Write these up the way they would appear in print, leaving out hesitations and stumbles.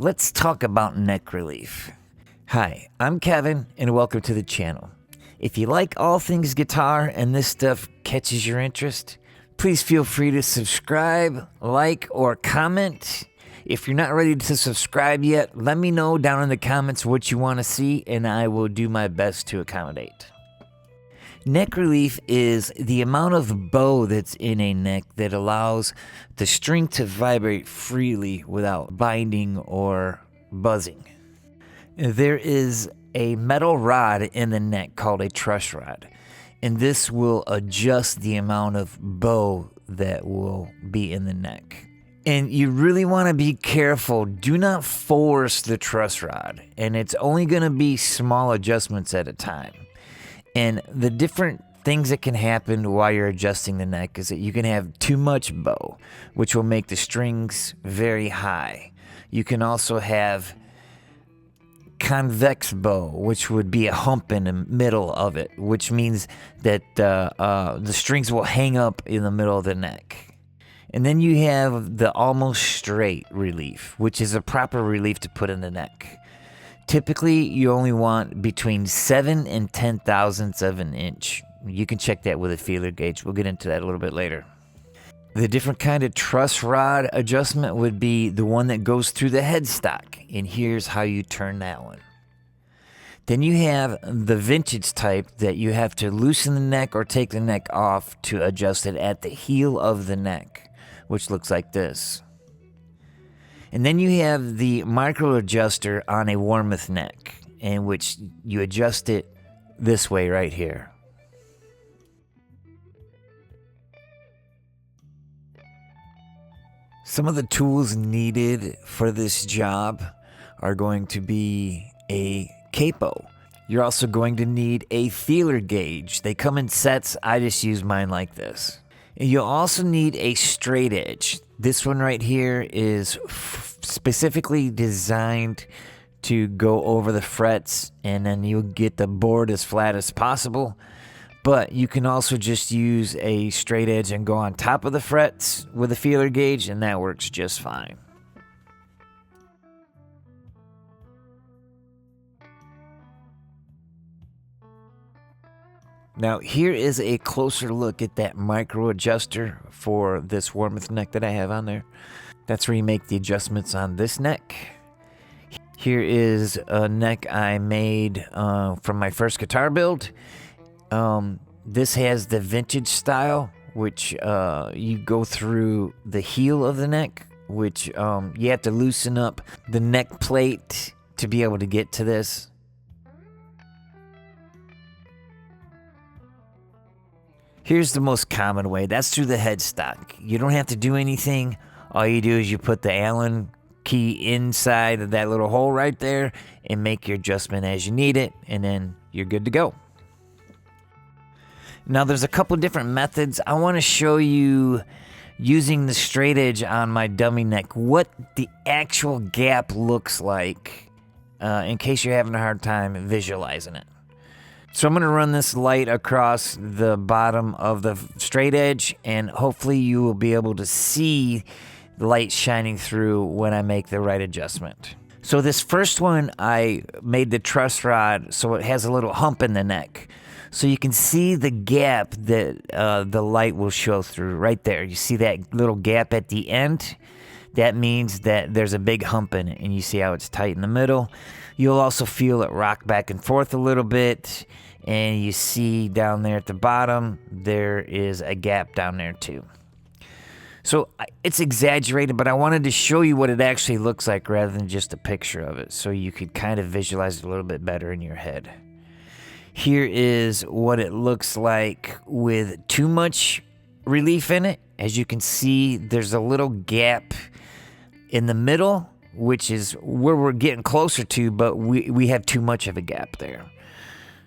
Let's talk about neck relief. Hi, I'm Kevin, and welcome to the channel. If you like all things guitar and this stuff catches your interest, please feel free to subscribe, like, or comment. If you're not ready to subscribe yet, let me know down in the comments what you want to see, and I will do my best to accommodate. Neck relief is the amount of bow that's in a neck that allows the string to vibrate freely without binding or buzzing. There is a metal rod in the neck called a truss rod, and this will adjust the amount of bow that will be in the neck. And you really want to be careful. Do not force the truss rod, and it's only going to be small adjustments at a time. And the different things that can happen while you're adjusting the neck is that you can have too much bow, which will make the strings very high. You can also have convex bow, which would be a hump in the middle of it, which means that the strings will hang up in the middle of the neck. And then you have the almost straight relief, which is a proper relief to put in the neck. Typically, you only want between 7 and 10 thousandths of an inch. You can check that with a feeler gauge. We'll get into that a little bit later. The different kind of truss rod adjustment would be the one that goes through the headstock. And here's how you turn that one. Then you have the vintage type that you have to loosen the neck or take the neck off to adjust it at the heel of the neck, which looks like this. And then you have the micro adjuster on a Warmoth neck, in which you adjust it this way right here. Some of the tools needed for this job are going to be a capo. You're also going to need a feeler gauge. They come in sets. I just use mine like this. You'll also need a straight edge. This one right here is specifically designed to go over the frets, and then you'll get the board as flat as possible. But you can also just use a straight edge and go on top of the frets with a feeler gauge, and that works just fine. Now, here is a closer look at that micro adjuster for this Warmoth neck that I have on there. That's where you make the adjustments on this neck. Here is a neck I made from my first guitar build. This has the vintage style, which you go through the heel of the neck, which you have to loosen up the neck plate to be able to get to this. Here's the most common way. That's through the headstock. You don't have to do anything. All you do is you put the Allen key inside of that little hole right there and make your adjustment as you need it, and then you're good to go. Now, there's a couple different methods. I want to show you using the straight edge on my dummy neck what the actual gap looks like in case you're having a hard time visualizing it. So I'm going to run this light across the bottom of the straight edge, and hopefully you will be able to see the light shining through when I make the right adjustment. So this first one, I made the truss rod so it has a little hump in the neck. So you can see the gap that the light will show through right there. You see that little gap at the end? That means that there's a big hump in it, and you see how it's tight in the middle. You'll also feel it rock back and forth a little bit, and you see down there at the bottom, there is a gap down there too. So it's exaggerated, but I wanted to show you what it actually looks like rather than just a picture of it, so you could kind of visualize it a little bit better in your head. Here is what it looks like with too much relief in it. As you can see, there's a little gap in the middle, which is where we're getting closer to, but we have too much of a gap there.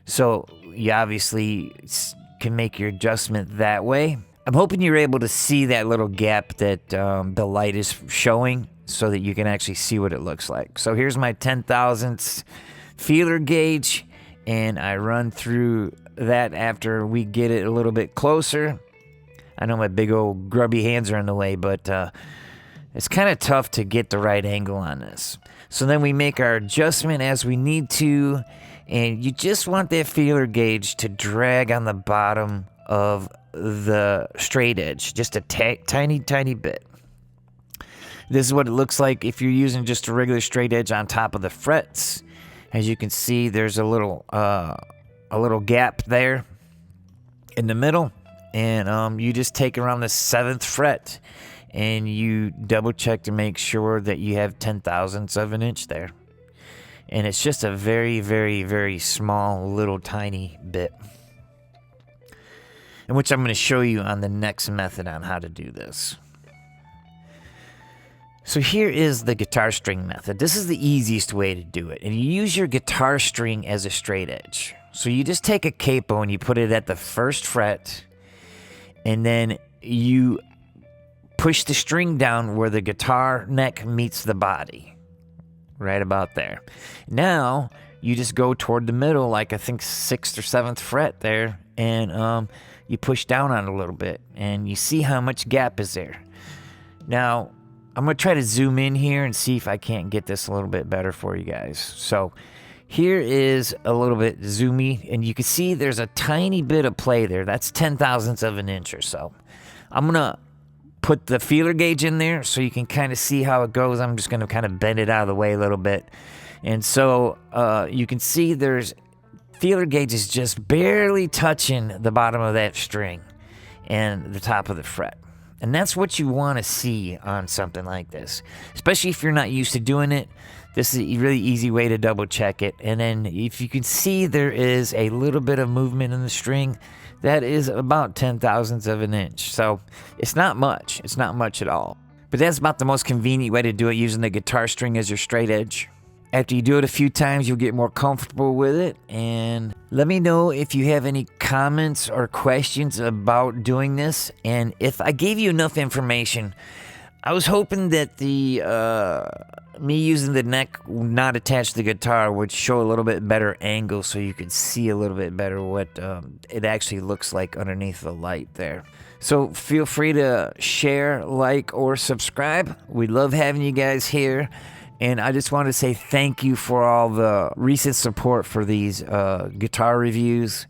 So you obviously can make your adjustment that way. I'm hoping you're able to see that little gap that the light is showing so that you can actually see what it looks like. So here's my 10 thousandths feeler gauge, and I run through that after we get it a little bit closer. I know my big old grubby hands are in the way, but It's kind of tough to get the right angle on this. So then we make our adjustment as we need to, and you just want that feeler gauge to drag on the bottom of the straight edge, just a tiny, tiny bit. This is what it looks like if you're using just a regular straight edge on top of the frets. As you can see, there's a little gap there in the middle, and you just take around the 7th fret, and you double check to make sure that you have 10,000ths of an inch there. And it's just a very, very, very small, little tiny bit, in which I'm going to show you on the next method on how to do this. So here is the guitar string method. This is the easiest way to do it. And you use your guitar string as a straight edge. So you just take a capo and you put it at the 1st fret, and then you push the string down where the guitar neck meets the body. Right about there. Now, you just go toward the middle, like I think 6th or 7th fret there, and you push down on it a little bit, and you see how much gap is there. Now, I'm going to try to zoom in here and see if I can't get this a little bit better for you guys. So, here is a little bit zoomy, and you can see there's a tiny bit of play there. That's 10,000ths of an inch or so. I'm going to put the feeler gauge in there so you can kind of see how it goes. I'm just going to kind of bend it out of the way a little bit. And so you can see there's feeler gauge is just barely touching the bottom of that string and the top of the fret. And that's what you want to see on something like this, especially if you're not used to doing it. This is a really easy way to double check it. And then if you can see there is a little bit of movement in the string, that is about 10,000ths of an inch. So it's not much. It's not much at all. But that's about the most convenient way to do it, using the guitar string as your straight edge. After you do it a few times, you'll get more comfortable with it. And let me know if you have any comments or questions about doing this. And if I gave you enough information, I was hoping that me using the neck not attached to the guitar would show a little bit better angle, so you could see a little bit better what it actually looks like underneath the light there. So feel free to share, like, or subscribe. We love having you guys here. And I just want to say thank you for all the recent support for these guitar reviews.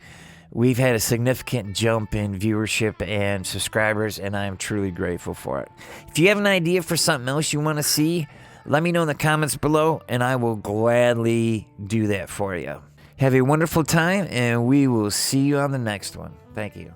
We've had a significant jump in viewership and subscribers, and I am truly grateful for it. If you have an idea for something else you want to see, let me know in the comments below, and I will gladly do that for you. Have a wonderful time, and we will see you on the next one. Thank you.